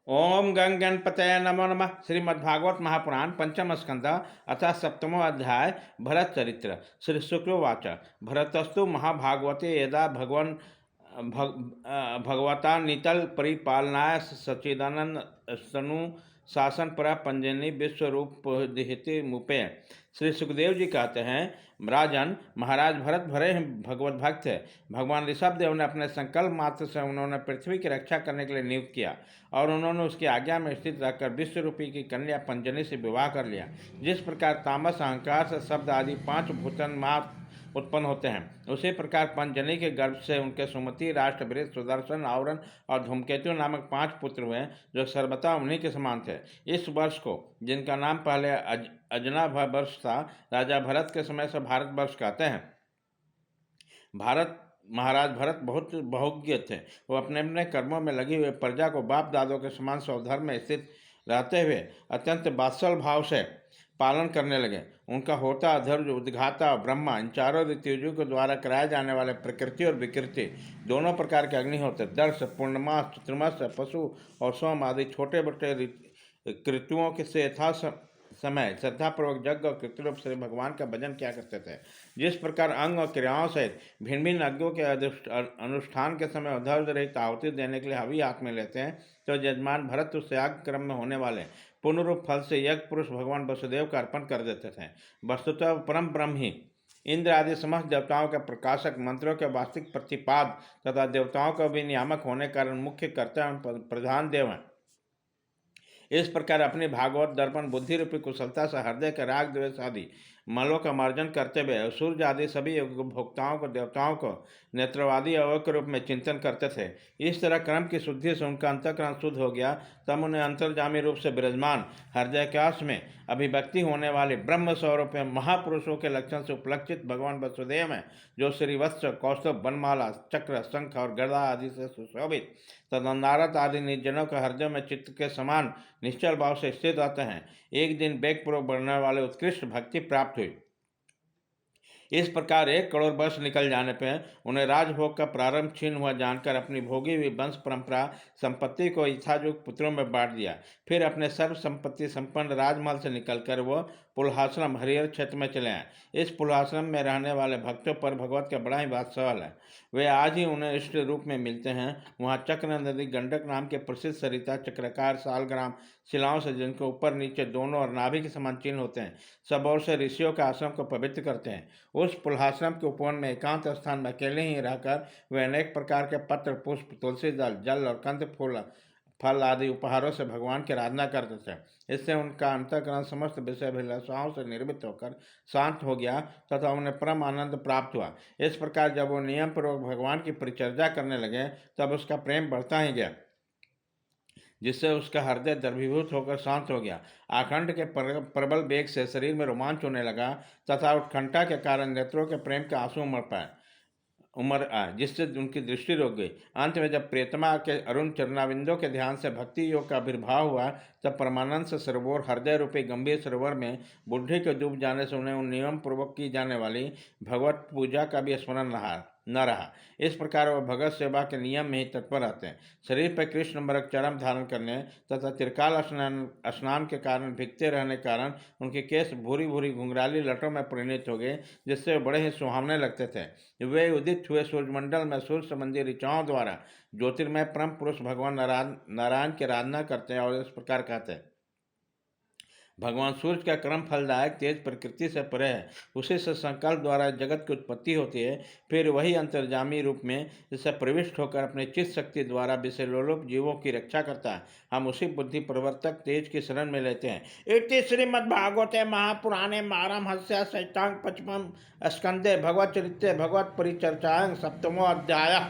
ओम गंग गणपतये नमो नमः। श्रीमद्भागवत महापुराण पंचम स्कंद अथ सप्तमो अध्याय भरत चरित्र। श्री शुक्लवाच भरतस्तु महाभागवते यदा भगवता नितल परिपालनाय सच्चिदानंद स्तनु शासन पर पंजनी विश्वरूप मुपे। श्री सुखदेव जी कहते हैं, राजन, महाराज भरत भरे भगवत भक्त है। भगवान ऋषभ देव ने अपने संकल्प मात्र से उन्होंने पृथ्वी की रक्षा करने के लिए नियुक्त किया और उन्होंने उसकी आज्ञा में स्थित रहकर विश्व रूपी की कन्या पंजनी से विवाह कर लिया। जिस प्रकार तामस, अहंकार से शब्द आदि 5 भूतन मात्र उत्पन्न होते हैं, उसी प्रकार पंजनी के गर्भ से उनके सुमति, राष्ट्रवृत, सुदर्शन, आवरण और धूमकेतु नामक 5 पुत्र हुए, जो सर्वथा उन्हीं के समान थे। इस वर्ष को, जिनका नाम पहले अजना वर्ष था, राजा भरत के समय से भारत वर्ष कहते हैं। महाराज भरत बहुत बहुज्ञ थे। वो अपने अपने कर्मों में लगी हुए प्रजा को बाप दादों के समान स्वधर्म में स्थित रहते हुए अत्यंत वात्सल भाव से पालन करने लगे। उनका होता, अधर्म, उद्घाता, ब्रह्मा, इन चारों ऋतुजों के द्वारा कराए जाने वाले प्रकृति और विकृति दोनों प्रकार के अग्निहोत्र, दर्श, पूर्णमास, चतुर्मास, पशु और सोम आदि छोटे बड़े कृतुओं के से यथा समय श्रद्धापूर्वक यज्ञ और कृतरूप से भगवान का भजन किया करते थे। जिस प्रकार अंग और क्रियाओं सहित भिन्न भिन्न यज्ञों के अनुष्ठान के समय उधर रहित आहुति देने के लिए हवि हाथ में लेते हैं, तो यजमान भरत उस याग क्रम में होने वाले पुनरूप फल से यज्ञ पुरुष भगवान वसुदेव का अर्पण कर देते थे। वस्तुतः परम ब्रह्म ही इंद्र आदि समस्त देवताओं के प्रकाशक, मंत्रों के वास्तविक प्रतिपाद तथा देवताओं का भी नियामक होने कारण मुख्य कर्ता एवं प्रधान देव हैं। इस प्रकार अपनी भागवत दर्पण बुद्धि रूपी कुशलता से हृदय के राग द्वेष आदि मलों का मार्जन करते हुए सूर्य आदि सभी भोक्ताओं को, देवताओं को नेत्रवादी अवय के रूप में चिंतन करते थे। इस तरह क्रम की शुद्धि से उनका अंतःकरण शुद्ध हो गया। तब उन्हें अंतर्जामी रूप से विराजमान हृदयाकाश में अभिव्यक्ति होने वाले ब्रह्म स्वरूप महापुरुषों के लक्षण से उपलक्षित भगवान वसुदेव हैं, जो श्रीवत्स, कौस्तुभ, बनमाला, चक्र, शंख और गदा आदि से सुशोभित तथा नारद आदि निर्जनों के हृदय में चित्त के समान निश्चल भाव से स्थित रहते हैं। एक दिन वेगपूर्वक बढ़ने वाले उत्कृष्ट भक्ति प्राप्त हुई। इस प्रकार 1 करोड़ वर्ष निकल जाने पर उन्हें राजभोग का प्रारंभ छीन हुआ जानकर अपनी भोगी हुई वंश परंपरा संपत्ति को यथायुग पुत्रों में बांट दिया। फिर अपने सर्व संपत्ति संपन्न राजमहल से निकलकर वो पुलहाश्रम हरिहर क्षेत्र में चले आए। इस पुलहाश्रम में रहने वाले भक्तों पर भगवत का बड़ा ही वात्सल्य है। वे आज ही उन्हें इष्ट रूप में मिलते हैं। वहाँ चक्र नदी, गंडक नाम के प्रसिद्ध सरिता, चक्राकार सालग्राम शिलाओं से, जिनके ऊपर नीचे दोनों और नाभि के समान चिन्ह होते हैं, सब ओर से ऋषियों के आश्रम को पवित्र करते हैं। उस पुलहाश्रम के उपवन में एकांत स्थान में अकेले ही रहकर वे अनेक प्रकार के पत्र, पुष्प, तुलसी दल, जल और कंद फल आदि उपहारों से भगवान की आराधना करते थे। इससे उनका अंतःकरण समस्त विषय अभिलाषाओं से निर्मित होकर शांत हो गया तथा उन्हें परम आनंद प्राप्त हुआ। इस प्रकार जब वो नियम पूर्वक भगवान की परिचर्या करने लगे, तब उसका प्रेम बढ़ता ही गया, जिससे उसका हृदय द्रवीभूत होकर शांत हो गया। आखंड के प्रबल वेग से शरीर में रोमांच होने लगा तथा उत्कंठा के कारण नेत्रों के प्रेम के आंसू उमड़ आए, जिससे उनकी दृष्टि रुक गई। अंत में जब प्रियतमा के अरुण चरणाविंदों के ध्यान से भक्ति योग का आविर्भाव हुआ, तब परमानंद से सरोवर, हृदय रूपी गंभीर सरोवर में बुद्धि के डूब जाने से उन्हें नियम पूर्वक की जाने वाली भगवत पूजा का भी स्मरण न रहा। इस प्रकार वह भगत सेवा के नियम में ही तत्पर रहते हैं। शरीर पर कृष्ण मृग चरम धारण करने तथा त्रिकाल स्नान के कारण भीगते रहने के कारण उनके केस भूरी भूरी घुंघराली लटों में परिणत हो गए, जिससे वे बड़े ही सुहावने लगते थे। वे उदित हुए सूर्यमंडल में सूर्य संबंधी ऋचाओं द्वारा ज्योतिर्मय परम पुरुष भगवान नारायण की आराधना करते हैं और इस प्रकार कहते हैं, भगवान सूर्य का कर्म फलदायक तेज प्रकृति से परे है। उसी से संकल्प द्वारा जगत की उत्पत्ति होती है। फिर वही अंतर्जामी रूप में इससे प्रविष्ट होकर अपने चित्त शक्ति द्वारा विषय लोलुप जीवों की रक्षा करता है। हम उसी बुद्धि प्रवर्तक तेज की शरण में लेते हैं। इति श्रीमद्भागवते महापुराणे पारमहंस्यां संहितां पंचमं स्कंदे भगवत चरित्रे भगवत परिचर्चायां सप्तमो अध्यायः।